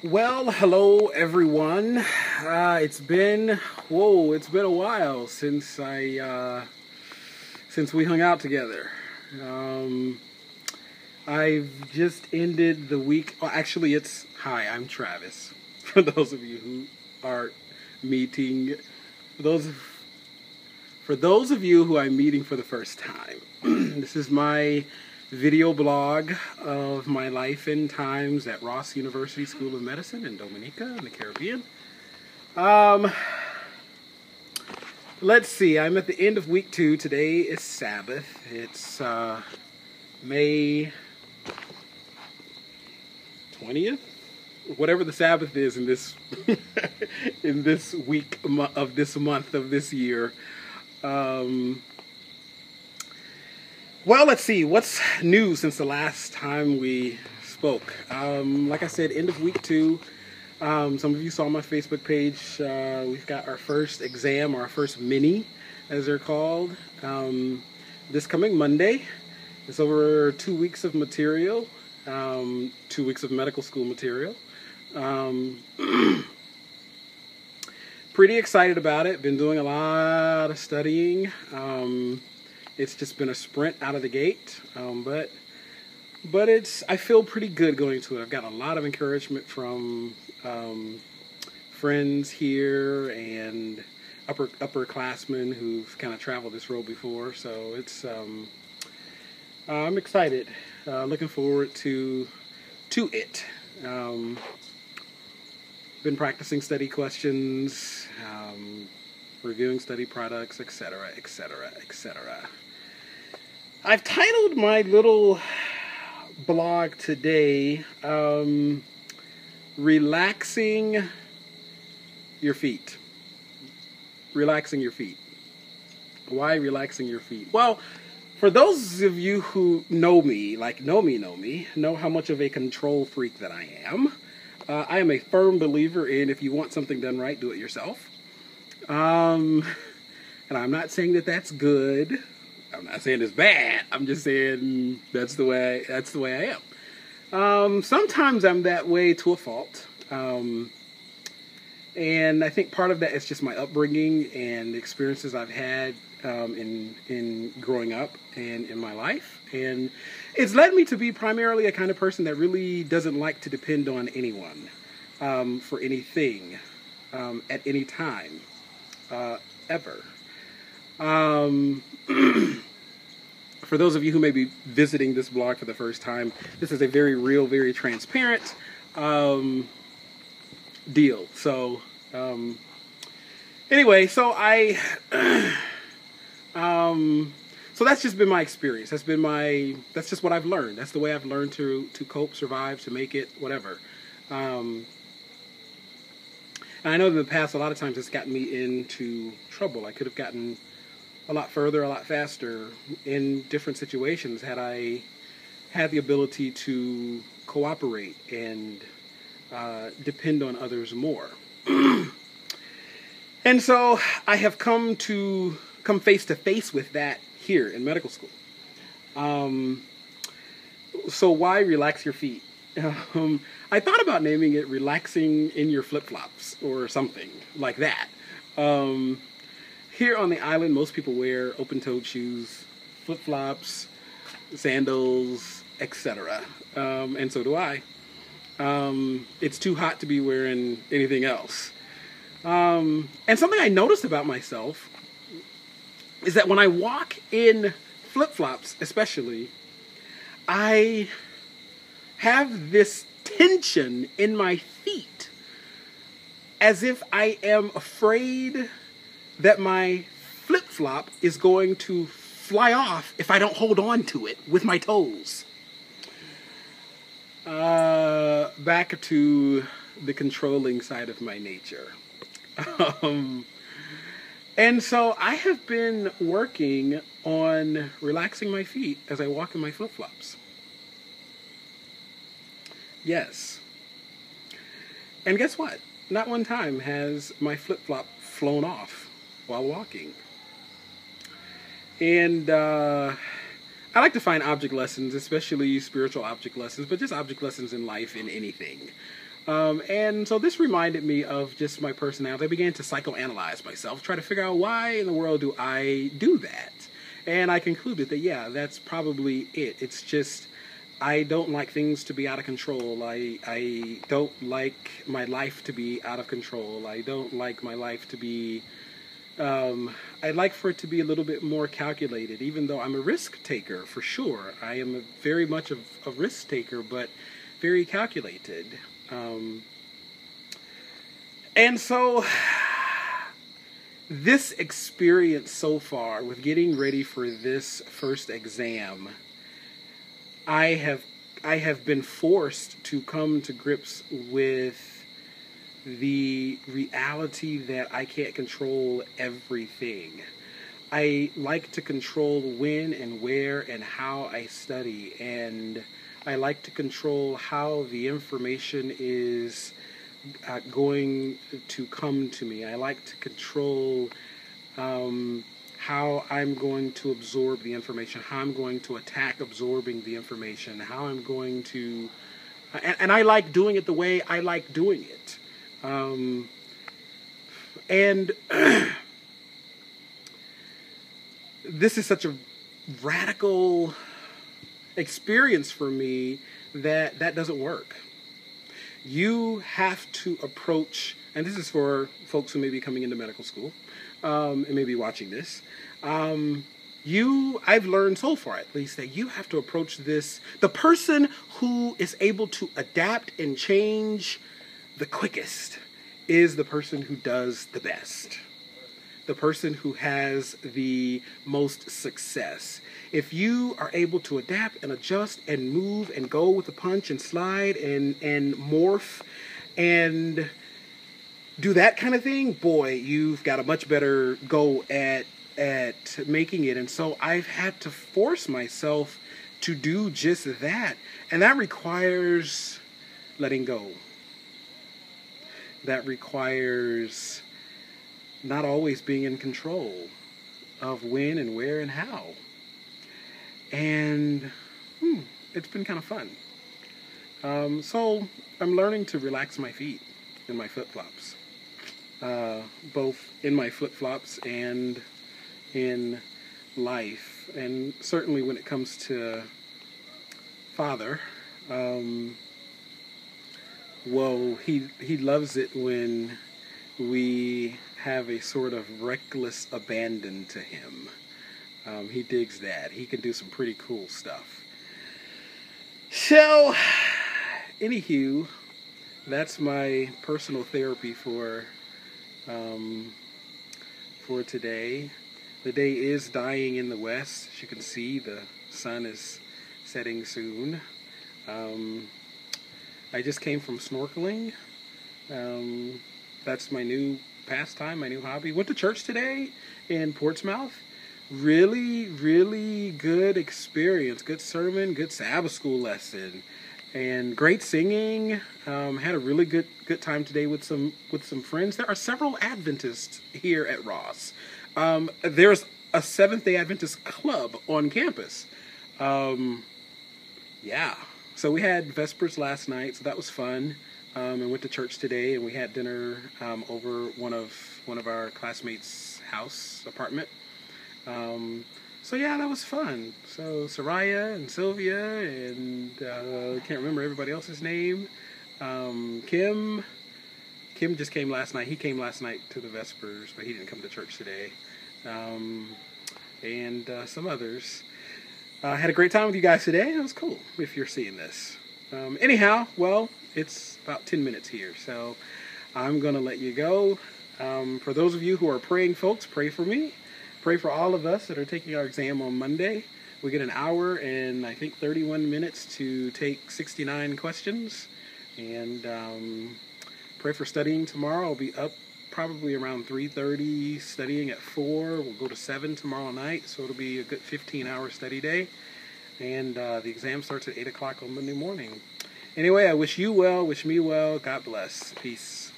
Well, hello everyone. It's been a while since we hung out together. Um, I've just ended the week. Oh, actually, hi. I'm Travis. For those of you who are meeting, for those for those of you who I'm meeting for the first time, this is my video blog of my life and times at Ross University School of Medicine in Dominica in the Caribbean. Um, let's see, I'm at the end of week 2. Today is Sabbath. It's May 20th? Whatever the Sabbath is in this in this week of this month of this year. Well, let's see. What's new since the last time we spoke? Like I said, end of week 2. Some of you saw my Facebook page. We've got our first exam, or our first mini, as they're called, this coming Monday. It's over 2 weeks of material, 2 weeks of medical school material. Pretty excited about it. Been doing a lot of studying. It's just been a sprint out of the gate, but I feel pretty good going to it. I've got a lot of encouragement from friends here and upperclassmen who've kind of traveled this road before. So it's I'm excited, looking forward to it. Been practicing study questions, reviewing study products, etc., etc., etc. I've titled my little blog today, Relaxing Your Feet. Relaxing your feet. Why relaxing your feet? Well, for those of you who know me, know how much of a control freak that I am. I am a firm believer in, if you want something done right, do it yourself. And I'm not saying that that's good. I'm not saying it's bad. I'm just saying that's the way I am. Sometimes I'm that way to a fault. And I think part of that is just my upbringing and experiences I've had in growing up and in my life. And it's led me to be primarily a kind of person that really doesn't like to depend on anyone for anything at any time, ever. For those of you who may be visiting this blog for the first time, this is a very real, very transparent deal. So, anyway, so so that's just been my experience. That's just what I've learned. That's the way I've learned to cope, survive, to make it, whatever. And I know in the past, a lot of times it's gotten me into trouble. I could have gotten a lot further, a lot faster in different situations had I had the ability to cooperate and depend on others more. And so I have come face to face with that here in medical school. So why relax your feet? I thought about naming it Relaxing in Your Flip-Flops or something like that. Here on the island, most people wear open-toed shoes, flip-flops, sandals, etc. And so do I. It's too hot to be wearing anything else. And something I noticed about myself is that when I walk in flip-flops, especially, I have this tension in my feet, as if I am afraid that my flip-flop is going to fly off if I don't hold on to it with my toes. Back to the controlling side of my nature. And so I have been working on relaxing my feet as I walk in my flip-flops. Yes. And guess what? Not one time has my flip-flop flown off while walking. And I like to find object lessons, especially spiritual object lessons, but just object lessons in life, in anything. And so this reminded me of just my personality. I began to psychoanalyze myself, try to figure out why in the world do I do that. And I concluded that, yeah, that's probably it. It's just, I don't like things to be out of control. I don't like my life to be out of control. I don't like my life to be, I'd like for it to be a little bit more calculated, even though I'm a risk taker for sure. I am very much of a risk taker, but very calculated. And so this experience so far with getting ready for this first exam, I have been forced to come to grips with the reality that I can't control everything. I like to control when and where and how I study, and I like to control how the information is going to come to me. I like to control how I'm going to absorb the information, how I'm going to attack absorbing the information, how I'm going to... And I like doing it the way I like doing it. And this is such a radical experience for me that doesn't work. You have to approach, and this is for folks who may be coming into medical school and may be watching this. I've learned so far at least that you have to approach this. The person who is able to adapt and change the quickest is the person who does the best. The person who has the most success. If you are able to adapt and adjust and move and go with the punch and slide and morph and do that kind of thing, boy, you've got a much better go at making it. And so I've had to force myself to do just that. And that requires letting go. That requires not always being in control of when and where and how. And it's been kind of fun. So I'm learning to relax my feet in my flip-flops. Both in my flip-flops and in life. And certainly when it comes to Father, he loves it when we have a sort of reckless abandon to him. He digs that. He can do some pretty cool stuff. So, anywho, that's my personal therapy for today. The day is dying in the west. As you can see, the sun is setting soon. I just came from snorkeling. That's my new pastime, my new hobby. Went to church today in Portsmouth. Really, really good experience. Good sermon, good Sabbath school lesson, and great singing. Had a really good time today with some friends. There are several Adventists here at Ross. There's a Seventh-day Adventist club on campus. Yeah. So we had Vespers last night, so that was fun. And went to church today, and we had dinner over one of our classmates' apartment. So yeah, that was fun. So Soraya and Sylvia and can't remember everybody else's name. Kim just came last night. He came last night to the Vespers, but he didn't come to church today. And some others. Had a great time with you guys today. It was cool if you're seeing this. Anyhow, well, it's about 10 minutes here, so I'm going to let you go. For those of you who are praying folks, pray for me. Pray for all of us that are taking our exam on Monday. We get an hour and I think 31 minutes to take 69 questions. And pray for studying tomorrow. I'll be up probably around 3:30, studying at 4. We'll go to 7 tomorrow night, so it'll be a good 15-hour study day. And the exam starts at 8 o'clock on Monday morning. Anyway, I wish you well, wish me well. God bless. Peace.